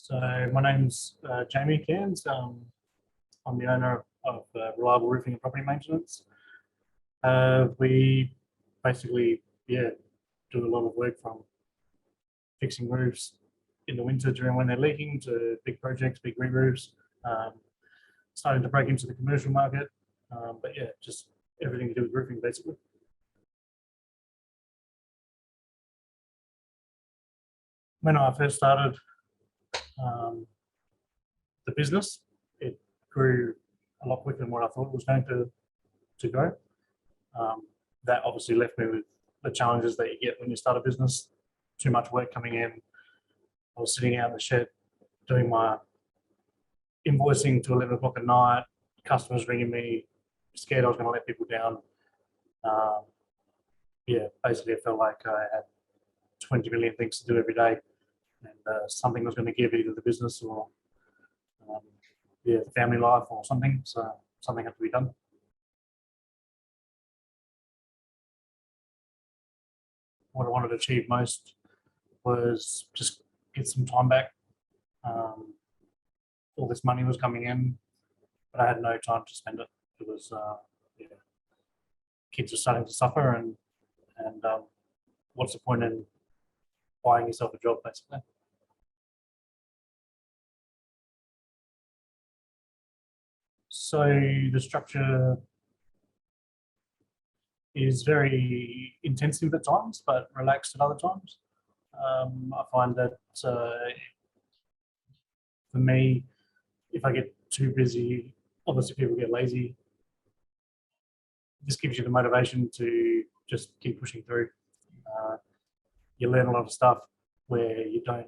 So my name's Jamie Cairns. I'm the owner of Reliable Roofing and Property Maintenance. We basically, do a lot of work from fixing roofs in the winter during when they're leaking to big projects, big re-roofs, starting to break into the commercial market. But yeah, just everything to do with roofing basically. When I first started the business, it grew a lot quicker than what I thought it was going to go. That obviously left me with the challenges that you get when you start a business. Too much work coming in. I was sitting out in the shed doing my invoicing to 11 o'clock at night, customers ringing me, scared I was going to let people down. Basically I felt like I had 20 million things to do every day, and something was going to give either the business or the family life or something. So something had to be done. What I wanted to achieve most was just get some time back. All this money was coming in, but I had no time to spend it. It was, kids are starting to suffer, and what's the point in buying yourself a job, basically? So the structure is very intensive at times, but relaxed at other times. I find that for me, if I get too busy, obviously people get lazy. This gives you the motivation to just keep pushing through. You learn a lot of stuff where you don't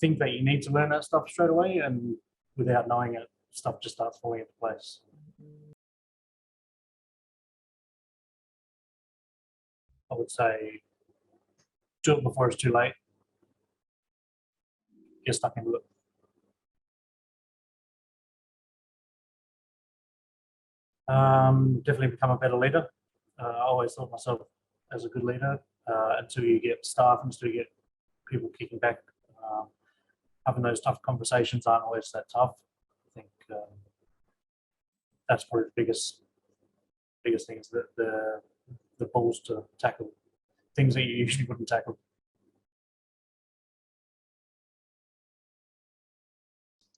think that you need to learn that stuff straight away, and without knowing it, stuff just starts falling into place. I would say do it before it's too late. Get stuck into it. Definitely become a better leader. I always thought myself as a good leader until you get staff, until you get people kicking back. Having those tough conversations aren't always that tough. I think that's probably the biggest thing is that the balls to tackle things that you usually wouldn't tackle.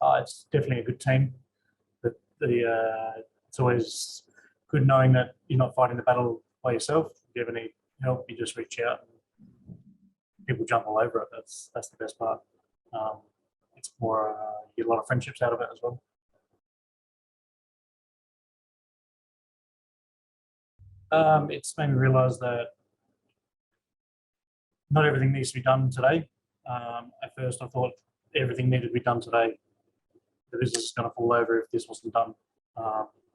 It's definitely a good team. It's always good knowing that you're not fighting the battle by yourself. If you ever need help, you just reach out. People jump all over it. That's the best part. It's more you get a lot of friendships out of it as well. It's made me realise that not everything needs to be done today. At first, I thought everything needed to be done today. The business is going to fall over if this wasn't done.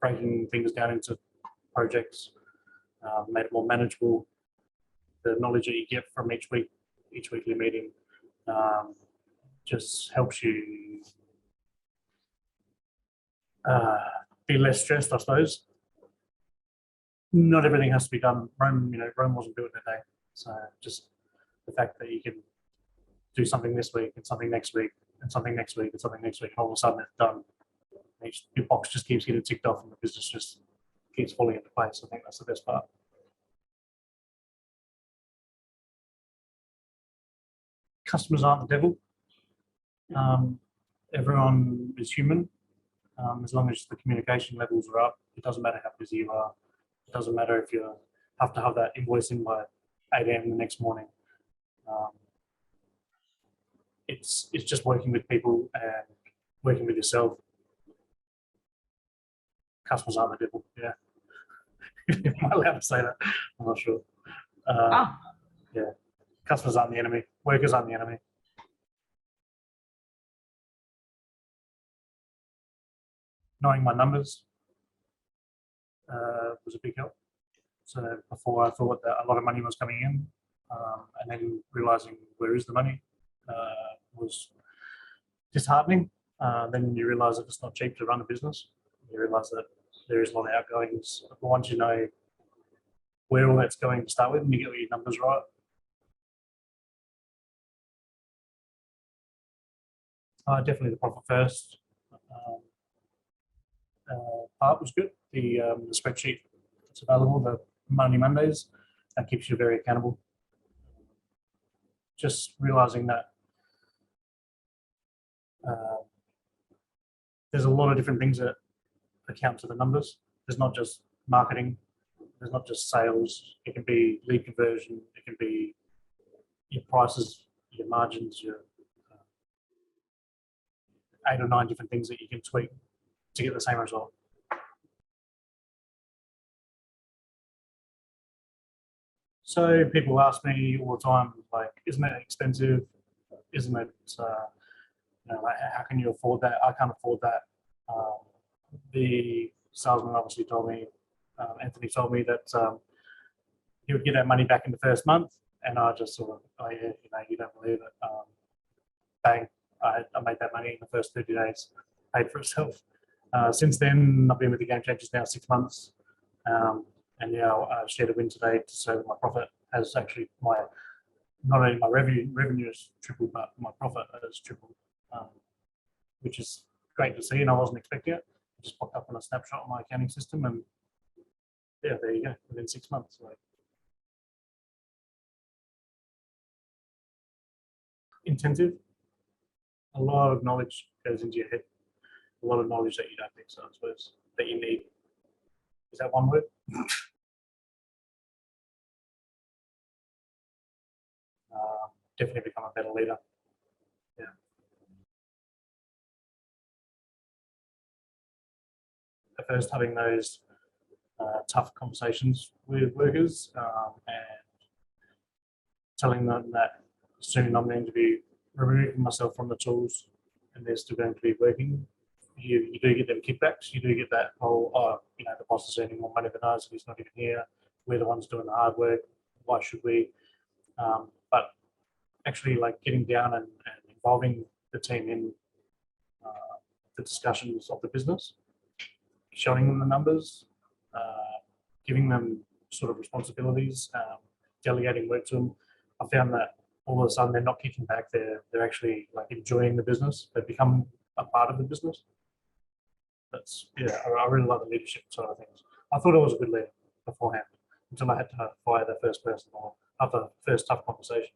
Breaking things down into projects made it more manageable. The knowledge that you get from each weekly meeting just helps you be less stressed, I suppose. Not everything has to be done. Rome wasn't built in a day. So just the fact that you can do something this week and something next week and something next week and something next week, and all of a sudden it's done. Your box just keeps getting ticked off and the business just keeps falling into place. I think that's the best part. Customers aren't the devil. Everyone is human. As long as the communication levels are up, it doesn't matter how busy you are. It doesn't matter if you have to have that invoice in by 8 a.m. the next morning. It's just working with people and working with yourself. Customers aren't the devil. Yeah. Am I allowed to say that? I'm not sure. Yeah. Customers aren't the enemy. Workers aren't the enemy. Knowing my numbers was a big help. So before I thought that a lot of money was coming in, and then realizing where is the money was disheartening. Then you realize that it's not cheap to run a business. You realize that there is a lot of outgoings. But once you know where all that's going to start with and you get your numbers right, Definitely the profit first part was good. The spreadsheet that's available, the Money Mondays, that keeps you very accountable. Just realizing that uh, there's a lot of different things that account to the numbers. There's not just marketing, there's not just sales. It can be lead conversion, it can be your prices, your margins, your 8 or 9 different things that you can tweak to get the same result. So people ask me all the time, like, isn't it expensive? Isn't it, like, how can you afford that? I can't afford that. Um, the salesman obviously told me, Anthony told me that he would get that money back in the first month, and I just sort of, oh yeah, you don't believe it. Bang, I made that money in the first 30 days, paid for itself. Since then, I've been with the Game Changers now 6 months, and now I shared a win today to say that my profit has actually not only my revenue has tripled, but my profit has tripled, which is great to see, and I wasn't expecting it. It just popped up on a snapshot on my accounting system, and yeah, there you go. Within 6 months, like, intensive. A lot of knowledge goes into your head. A lot of knowledge that you don't think so, I suppose, that you need. Is that one word? Definitely become a better leader. Yeah. At first, having those tough conversations with workers and telling them that soon I'm going to be removing myself from the tools and they're still going to be working. You do get them kickbacks. You do get that whole, the boss is earning more money than us, he's not even here. We're the ones doing the hard work. Why should we? But actually, like, getting down and involving the team in the discussions of the business, showing them the numbers, giving them sort of responsibilities, delegating work to them. I found that all of a sudden they're not kicking back. They're actually like enjoying the business. They become a part of the business. That's, yeah. I really love the leadership side of things. I thought I was a good leader beforehand until I had to fire the first person or have the first tough conversation.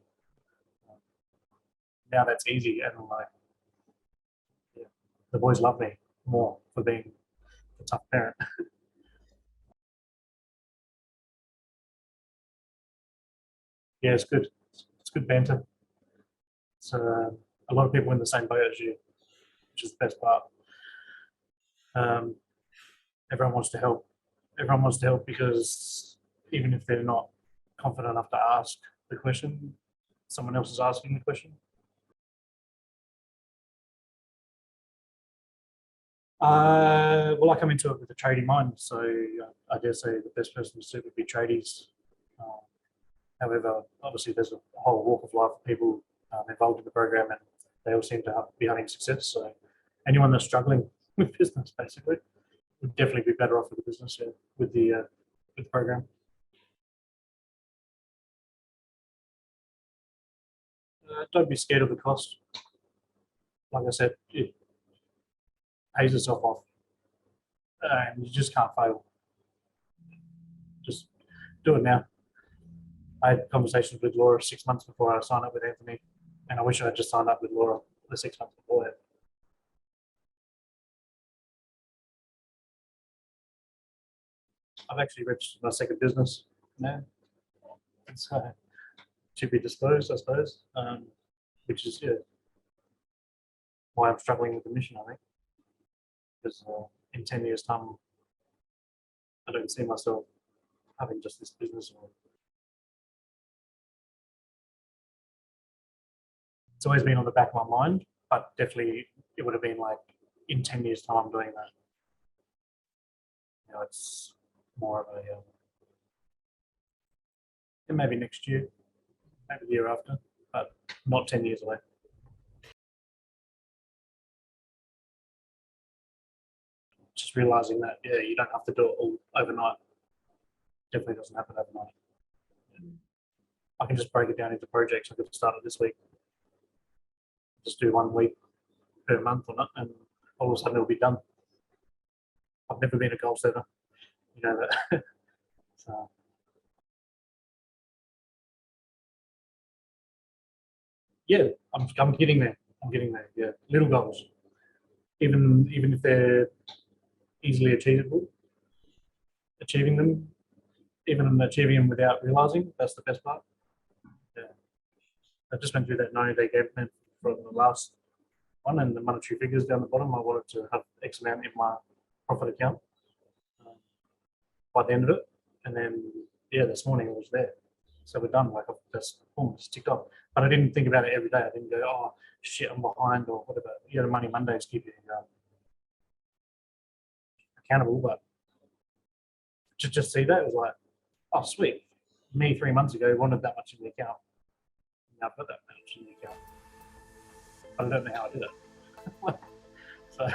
Now that's easy, and like, yeah, the boys love me more for being a tough parent. Yeah, it's good. It's good banter. It's a lot of people in the same boat as you, which is the best part. Um, everyone wants to help. Everyone wants to help because even if they're not confident enough to ask the question, someone else is asking the question. Well, I come into it with a tradie mind, so I dare say the best person to suit would be tradies. Um, However, obviously, there's a whole walk of life of people involved in the program, and they all seem to be having success. So, anyone that's struggling with business, basically, would definitely be better off with the business, yeah, with the program. Don't be scared of the cost. Like I said, it pays itself off, and you just can't fail. Just do it now. I had conversations with Laura 6 months before I signed up with Anthony, and I wish I had just signed up with Laura the 6 months before. I've actually registered my second business now. It's to be disclosed, I suppose, which is, yeah, why I'm struggling with the mission, I think, because in 10 years' time, I don't see myself having just this business. It's always been on the back of my mind, but definitely it would have been like in 10 years' time doing that. It's more of a, maybe next year, maybe the year after, but not 10 years away. Just realizing that, yeah, you don't have to do it all overnight. Definitely doesn't happen overnight. I can just break it down into projects. I could start it this week, just do 1 week per month on it, and all of a sudden it'll be done. I've never been a goal setter, you know that. So yeah, I'm getting there. I'm getting there. Yeah, little goals, even if they're easily achievable, achieving them, even achieving them without realizing, that's the best part. Yeah, I just went through that 90-day game plan from the last one, and the monetary figures down the bottom. I wanted to have X amount in my profit account by the end of it, and then yeah, this morning it was there. So we're done. Like I've just boom, just ticked off. But I didn't think about it every day. I didn't go, oh shit, I'm behind or whatever. You know, Money Mondays keep you accountable, but to just see that it was like, oh sweet. Me 3 months ago wanted that much in the account. Now I've got that much in the account. But I don't know how I did it. So